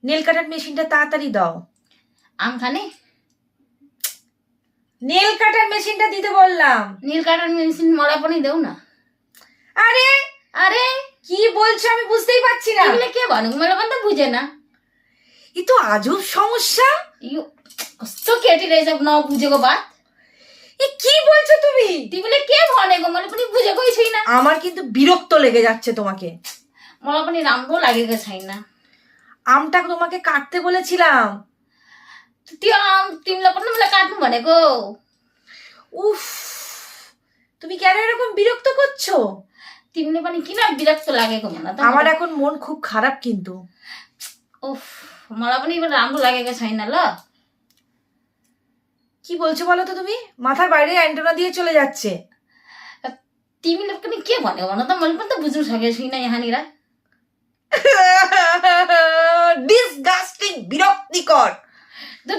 Nail কাটার মেশিনটা তাড়াতাড়ি দাও। আমখানে নেল কাটার মেশিনটা দিতে বললাম। নীল কাটার মেশিন মলাপনি দেও না। আরে আরে কি বলছো আমি বুঝতেই পারছি না। এগুলো কে বানো মলাপন তো বুঝে না। এ তো আজব সমস্যা। ইউ তো কেটে রে সব না বুঝে গো বাত। এ কি বলছো তুমি? তিবলে কে বনে গো মলাপনি বুঝে কইছই না। আমার কিন্তু বিরক্ত লেগে যাচ্ছে তোমাকে। মলাপনি রামগো লাগে গে ছাই না। আমটা তোমাকে কাটতে বলেছিলাম। তুই আম তিমলা পন মলা কাটু বনে গো। উফ, তুমি কেন এরকম বিরক্ত করছো? তিমলে পানি কি না বিরক্ত লাগে গো মনা। আমার এখন মন খুব খারাপ কিন্তু। উফ মলাপনি এবার রামগো লাগে গে ছাই না ল। কি বলছো বলো তো তুমি? মাথার বাইরে অ্যান্টেনা দিয়ে চলে যাচ্ছে। তিমলে পানি কে বনে মনা তো মলাপন তো বুঝু সকে ছই না ইহানিরা। ডিসগাস্টিং, বিরক্তিকর। তো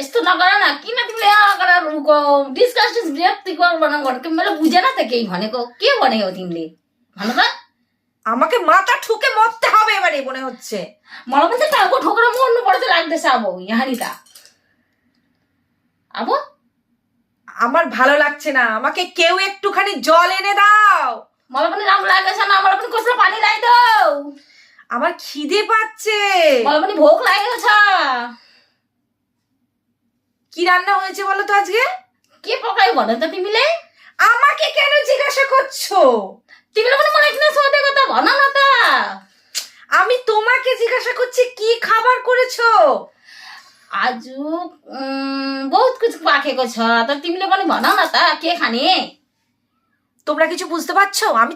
এsto না করা না কি না তিমলে করা রুকো ডিসকাস্টিং বিরক্তি কর বনা গন কে মানে বুঝে না থেকে মানে গো কে বনে গো তিমলে ভালো না। আমাকে মাথা ঠুকে মরতে হবে এবারে মনে হচ্ছে। মলাপন তো টাকো ঠোকরা মন পড়তে লাগতেছে আবো ইহানিটা আবো। আমার ভালো লাগছে না, আমাকে কেউ একটুখানি জল এনে দাও। মলাপনি রাম লাগেছে না মলাপনি কোসলা পানি লাই দাও। আমার খিদে পাচ্ছে। মলাপনি ভোগ লাগেছে। কি রান্না হয়েছে বলো তো আজকে? কে পকাই বলে তো তিমিলে? আমাকে কেন জিজ্ঞাসা করছো? তিমিলে মানে মনে কিনা সতে কথা বনা না তা। আমি তোমাকে জিজ্ঞাসা করছি কি খাবার করেছো। आजू बहुत कुछ पाके को छ त तिमीले पनि भन न त के खाने। তোমরা কিছু বুঝতে পারছো? আমি তো